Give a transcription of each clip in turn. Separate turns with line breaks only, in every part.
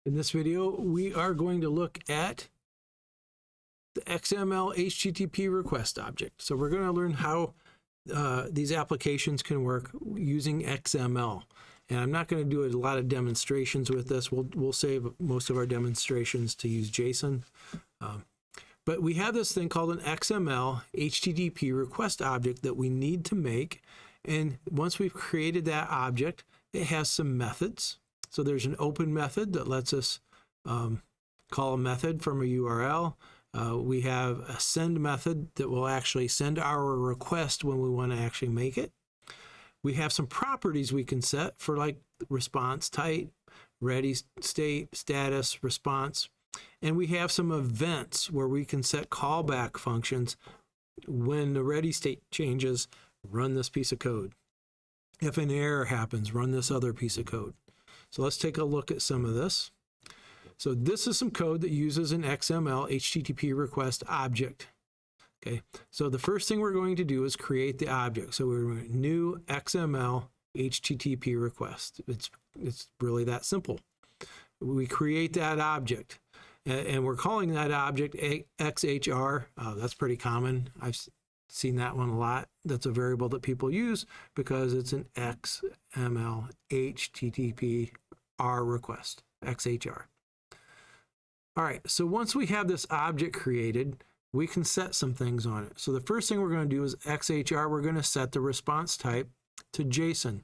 In this video, we are going to look at the XML HTTP request object. So we're going to learn how these applications can work using XML. And I'm not going to do a lot of demonstrations with this. We'll save most of our demonstrations to use JSON. But we have this thing called an XML HTTP request object that we need to make. And once we've created that object, it has some methods. So there's an open method that lets us call a method from a URL. We have a send method that will actually send our request when we want to actually make it. We have some properties we can set for like response type, ready state, status, response. And we have some events where we can set callback functions. When the ready state changes, run this piece of code. If an error happens, run this other piece of code. So let's take a look at some of this. So this is some code that uses an XML HTTP request object. Okay, so the first thing we're going to do is create the object. So we're going to new XML HTTP request. It's really that simple. We create that object, and we're calling that object XHR. That's pretty common. I've seen that one a lot. That's a variable that people use because it's an XML HTTP R request, XHR. All right, so once we have this object created, we can set some things on it. So the first thing we're going to do is XHR, we're going to set the response type to JSON.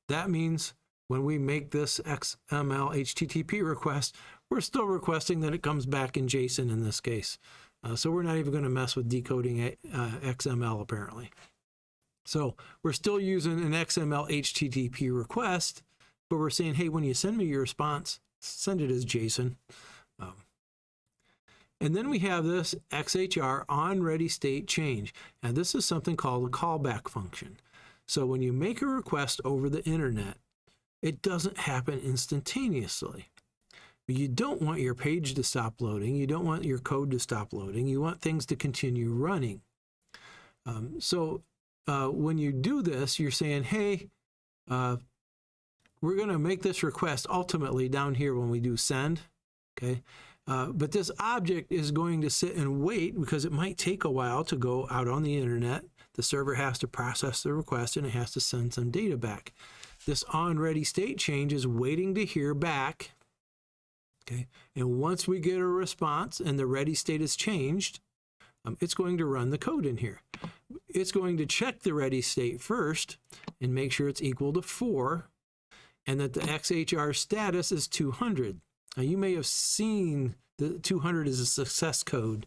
That means when we make this XML HTTP request, we're still requesting that it comes back in JSON in this case. So we're not even going to mess with decoding XML apparently. So we're still using an XML HTTP request, but we're saying, hey, when you send me your response, send it as JSON. And then we have this XHR on ready state change. And this is something called a callback function. So when you make a request over the internet, it doesn't happen instantaneously. You don't want your page to stop loading. You don't want your code to stop loading. You want things to continue running. When you do this, you're saying, hey, we're going to make this request ultimately down here when we do send. Okay. But this object is going to sit and wait because it might take a while to go out on the internet. The server has to process the request and it has to send some data back. This on ready state change is waiting to hear back. Okay, and once we get a response and the ready state is changed, it's going to run the code in here. It's going to check the ready state first and make sure it's equal to 4 and that the XHR status is 200. Now you may have seen the 200 is a success code.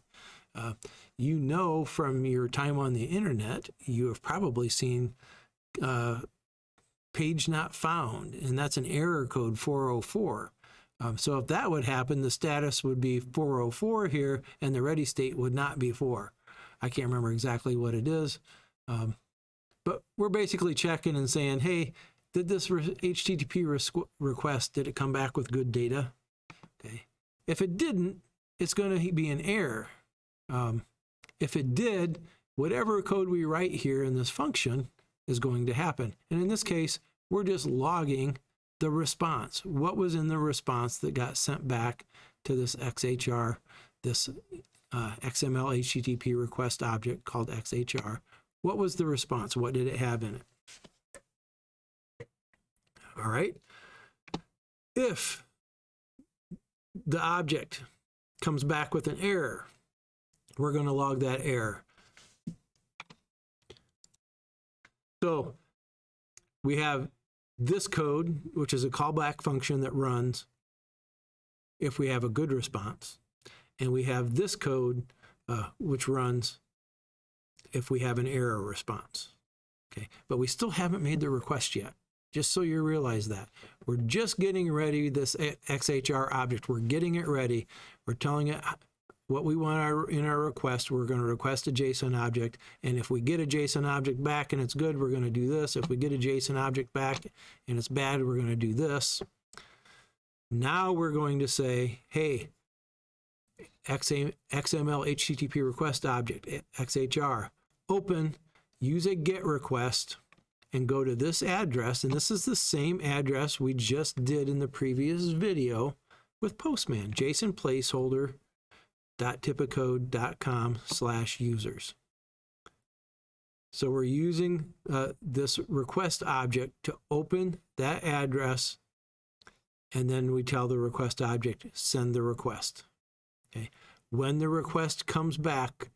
You know from your time on the internet, you have probably seen page not found, and that's an error code 404. So if that would happen, the status would be 404 here, and the ready state would not be 4. I can't remember exactly what it is, but we're basically checking and saying, hey, did this HTTP request, did it come back with good data? Okay. If it didn't, it's going to be an error. If it did, whatever code we write here in this function is going to happen. And in this case, we're just logging the response. What was in the response that got sent back to this XHR, this XML HTTP request object called XHR? What was the response? What did it have in it? All right. If the object comes back with an error, we're going to log that error. So we have this code, which is a callback function that runs if we have a good response. And we have this code, which runs if we have an error response. Okay, but we still haven't made the request yet. Just so you realize that. We're just getting ready this XHR object. We're getting it ready. We're telling it what we want in our request. We're going to request a JSON object. And if we get a JSON object back and it's good, we're going to do this. If we get a JSON object back and it's bad, we're going to do this. Now we're going to say, hey, XML HTTP request object, XHR, open, use a GET request, and go to this address, and this is the same address we just did in the previous video, with Postman, JSON placeholder.typicode.com/users. So we're using this request object to open that address, and then we tell the request object, send the request. Okay. When the request comes back,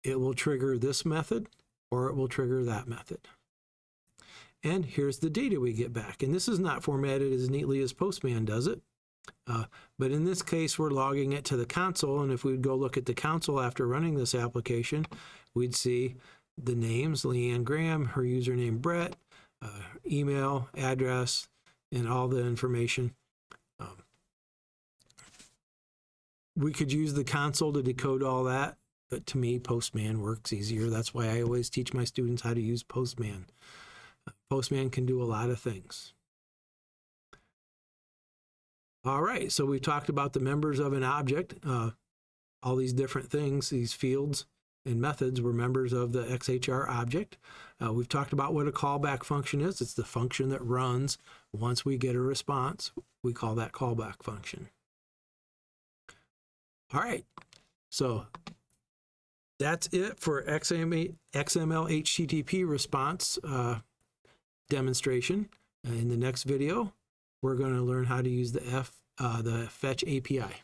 it will trigger this method or it will trigger that method. And here's the data we get back. And this is not formatted as neatly as Postman does it. But in this case, we're logging it to the console. And if we'd go look at the console after running this application, we'd see the names, Leanne Graham, her username Brett, email, address, and all the information. We could use the console to decode all that, but to me, Postman works easier. That's why I always teach my students how to use Postman. Postman can do a lot of things. All right, so we've talked about the members of an object. All these different things, these fields and methods were members of the XHR object. We've talked about what a callback function is. It's the function that runs once we get a response. We call that callback function. All right, so that's it for XMLHttp response demonstration. In the next video, we're going to learn how to use the Fetch API.